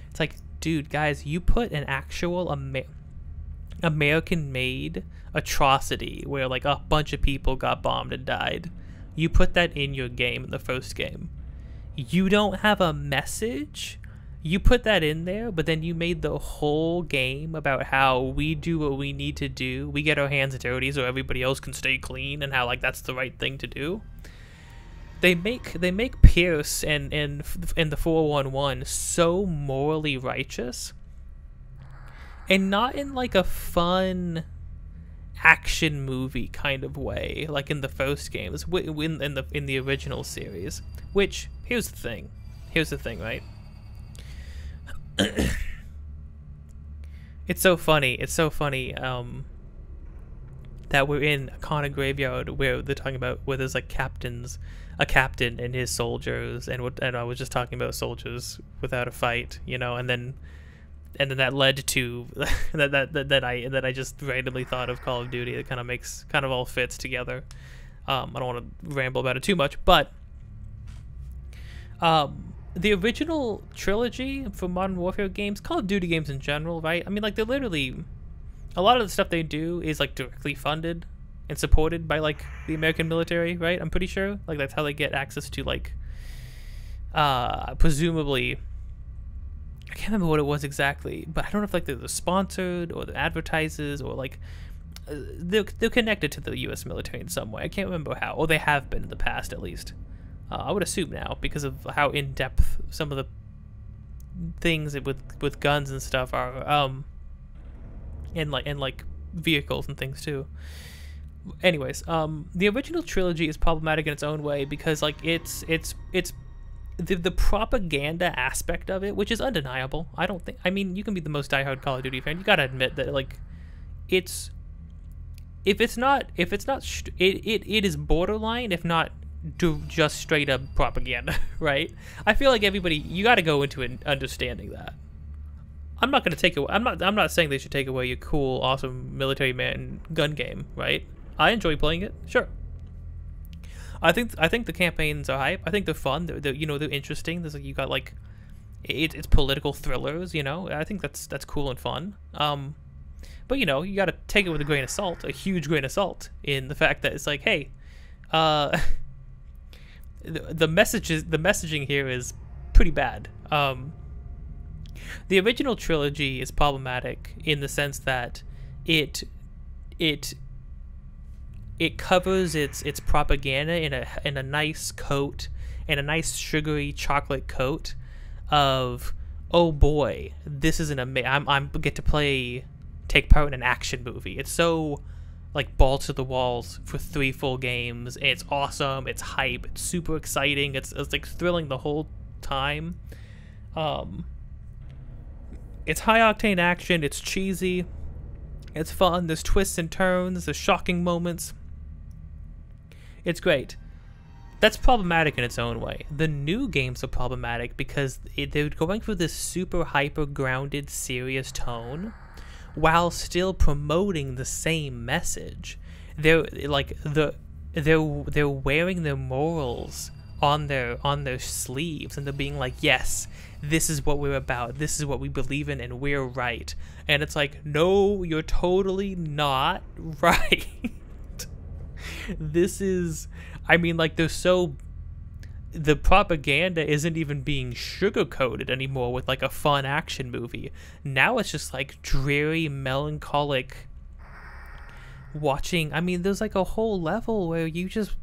It's like, dude, guys, you put an actual American-made atrocity where like a bunch of people got bombed and died. You put that in your game, in the first game. You don't have a message. You put that in there, but then you made the whole game about how we do what we need to do. We get our hands dirty so everybody else can stay clean, and how like that's the right thing to do. They make Pierce and the 411 so morally righteous, and not in like a fun action movie kind of way, like in the first games, in the original series. Which here's the thing, right? It's so funny that we're in a Connor graveyard where they're talking about where there's like a captain and his soldiers, and I was just talking about soldiers without a fight, you know, and then that led to that I just randomly thought of Call of Duty. It kind of all fits together. I don't want to ramble about it too much, but the original trilogy for Modern Warfare games, Call of Duty games in general, right? I mean, like, they're literally, a lot of the stuff they do is like directly funded and supported by like the American military, right? I'm pretty sure, like, that's how they get access to like presumably, I can't remember what it was exactly, but I don't know if like they're sponsored or the advertisers or like they're connected to the U.S. military in some way. I can't remember how, or they have been in the past at least. I would assume now because of how in depth some of the things with guns and stuff are, and like vehicles and things too. Anyways, the original trilogy is problematic in its own way because like it's the propaganda aspect of it, which is undeniable. I mean, you can be the most diehard Call of Duty fan, you gotta admit that like it is borderline, if not just straight up propaganda, right? I feel like everybody, you gotta go into it understanding that. I'm not gonna take away. I'm not saying they should take away your cool, awesome military man gun game, right? I enjoy playing it, sure. I think the campaigns are hype. I think they're fun. They're interesting. There's like, you got like, it's political thrillers. I think that's cool and fun. But you got to take it with a grain of salt, a huge grain of salt, in the fact that it's like, hey, the messaging here is pretty bad. The original trilogy is problematic in the sense that it covers its propaganda in a nice coat, in a nice sugary chocolate coat of, oh boy, this is I'm get to take part in an action movie. It's so like balls to the walls for 3 full games. It's awesome. It's hype. It's super exciting. It's like thrilling the whole time. It's high octane action. It's cheesy. It's fun. There's twists and turns. There's shocking moments. It's great. That's problematic in its own way. The new games are problematic because they're going for this super hyper grounded, serious tone, while still promoting the same message. They're like they're wearing their morals on their sleeves, and they're being like, yes, this is what we're about. This is what we believe in, and we're right. And it's like, no, you're totally not right. This is, I mean, like, the propaganda isn't even being sugar-coated anymore with like a fun action movie. Now it's just like dreary, melancholic watching. I mean, there's like a whole level where you're just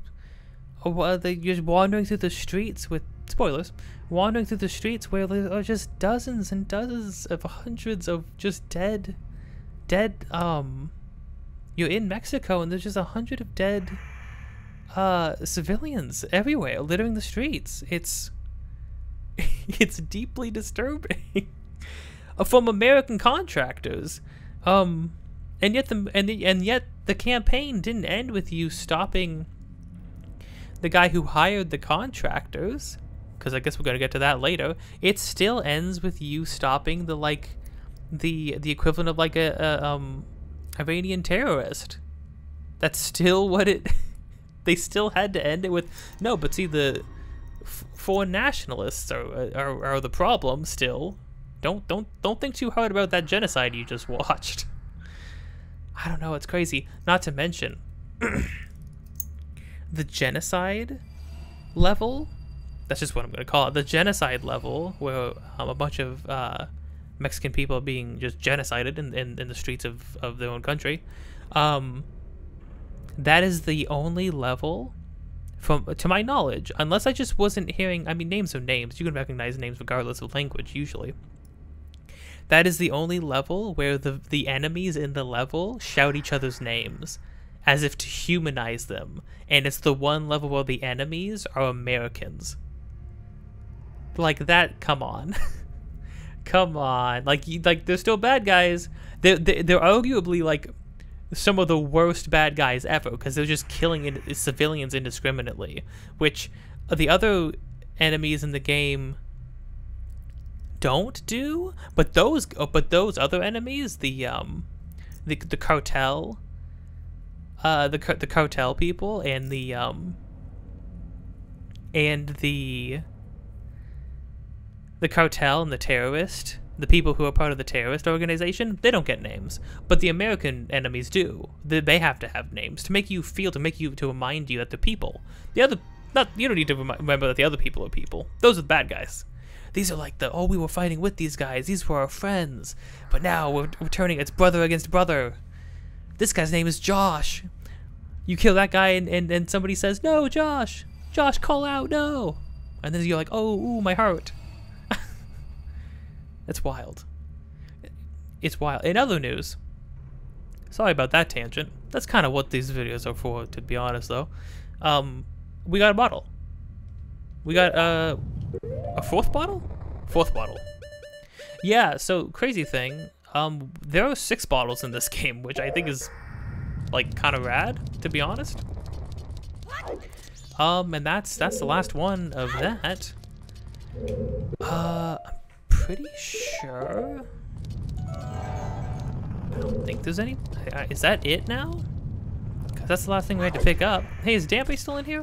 wandering through the streets with, spoilers, wandering through the streets where there are just dozens and dozens of hundreds of just dead, you're in Mexico and there's just 100 of dead civilians everywhere littering the streets. It's deeply disturbing from American contractors, and yet the campaign didn't end with you stopping the guy who hired the contractors, because I guess we're gonna get to that later. It still ends with you stopping the equivalent of like a Iranian terrorist. That's still what it. They still had to end it with no. But see, the foreign nationalists are the problem still. Don't think too hard about that genocide you just watched. I don't know. It's crazy. Not to mention the genocide level. That's just what I'm gonna call it. The genocide level, where a bunch of Mexican people are being just genocided in the streets of their own country. That is the only level, to my knowledge, unless I just wasn't hearing. I mean, names are names. You can recognize names regardless of language, usually. That is the only level where the enemies in the level shout each other's names, as if to humanize them. And it's the one level where the enemies are Americans. Like that, come on. Come on. Like they're still bad guys. They're arguably like some of the worst bad guys ever, because they're just killing civilians indiscriminately, which the other enemies in the game don't do. But those other enemies, the cartel, the cartel people, and the cartel and the terrorist, the people who are part of the terrorist organization, they don't get names. But the American enemies do. They have to have names to make you feel, to remind you that they're people. The other Not, you don't need to remember that the other people are people. Those are the bad guys. These are like the, oh, we were fighting with these guys. These were our friends. But now we're turning, it's brother against brother. This guy's name is Josh. You kill that guy and somebody says, no, Josh. Josh, call out, no. And then you're like, oh, ooh, my heart. That's wild. It's wild. In other news, sorry about that tangent. That's kind of what these videos are for, to be honest, though. We got a bottle. We got a fourth bottle? Fourth bottle. Yeah, so crazy thing. There are 6 bottles in this game, which I think is like kind of rad, to be honest. And that's the last one of that. I'm pretty sure. I don't think there's any. Is that it now? Cause that's the last thing we had to pick up. Hey, is Dampé still in here?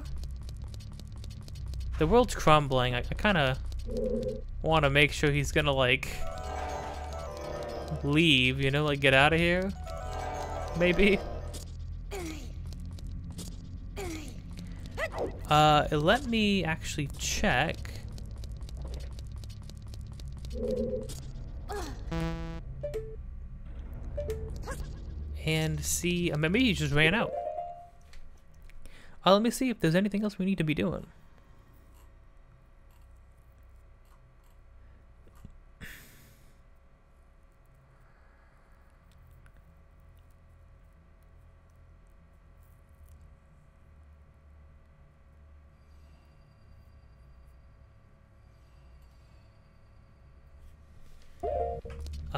The world's crumbling. I kind of want to make sure he's gonna like leave, you know, like get out of here. Maybe. Let me actually check. And see, maybe he just ran out. Let me see if there's anything else we need to be doing.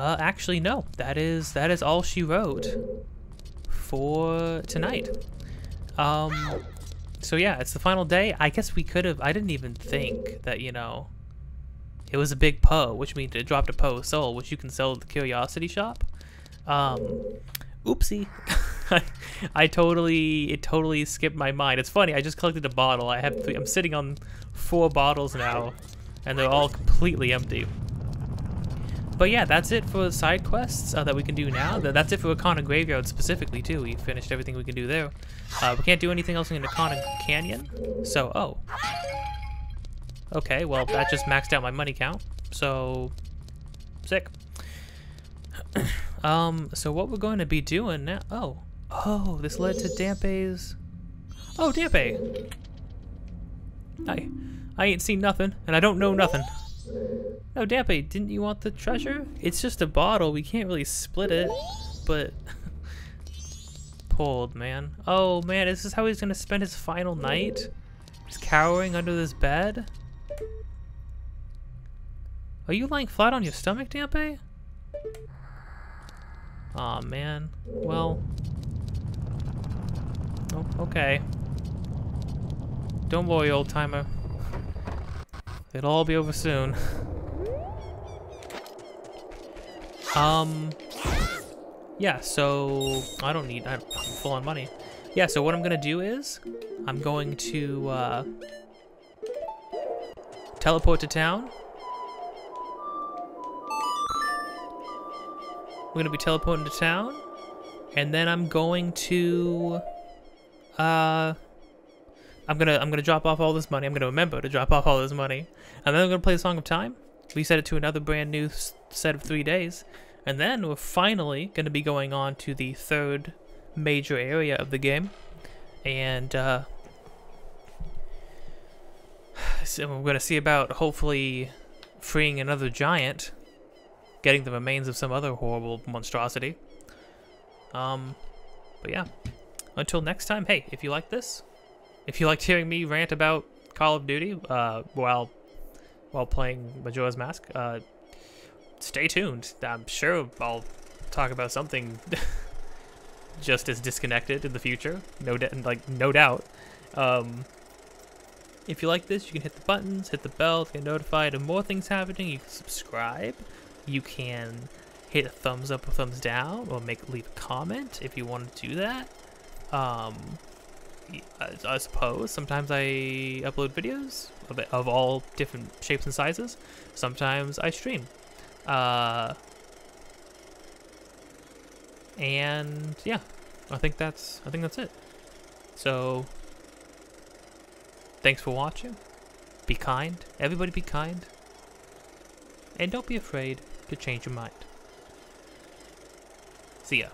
Actually, no. That is all she wrote for tonight. So yeah, it's the final day. I guess we could have. I didn't even think that, you know, it was a big Poe, which means it dropped a Poe soul, which you can sell at the Curiosity Shop. Oopsie. It totally skipped my mind. It's funny. I just collected a bottle. I'm sitting on 4 bottles now, and they're all completely empty. But yeah, that's it for side quests that we can do now. That's it for Akana Graveyard specifically, too. We finished everything we can do there. We can't do anything else in Akana Canyon. So, oh. Okay, well, that just maxed out my money count. So, sick. So what we're going to be doing now... Oh, this led to Dampé's... Oh, Dampé! I ain't seen nothing, and I don't know nothing. No, Dampé, didn't you want the treasure? It's just a bottle. We can't really split it, but... Poor old man. Oh, man, is this how he's gonna spend his final night? Just cowering under this bed? Are you lying flat on your stomach, Dampé? Aw, man. Well... Oh, okay. Don't worry, old-timer. It'll all be over soon. Yeah, so I'm full on money. Yeah, so what I'm gonna do is I'm going to teleport to town. We're gonna be teleporting to town, and then I'm going to I'm gonna drop off all this money. I'm gonna remember to drop off all this money, and then I'm gonna play the Song of Time. Reset it to another brand new set of 3 days, and then we're finally gonna be going on to the 3rd major area of the game, and so we're gonna see about hopefully freeing another giant, getting the remains of some other horrible monstrosity. But yeah, until next time. Hey, if you like this. If you liked hearing me rant about Call of Duty while playing Majora's Mask, stay tuned. I'm sure I'll talk about something just as disconnected in the future. No doubt. If you like this, you can hit the buttons, hit the bell to get notified of more things happening. You can subscribe. You can hit a thumbs up or thumbs down, or leave a comment if you want to do that. I suppose sometimes I upload videos of all different shapes and sizes. Sometimes I stream. And yeah, I think that's it. So Thanks for watching. Be kind. Everybody be kind. And don't be afraid to change your mind. See ya.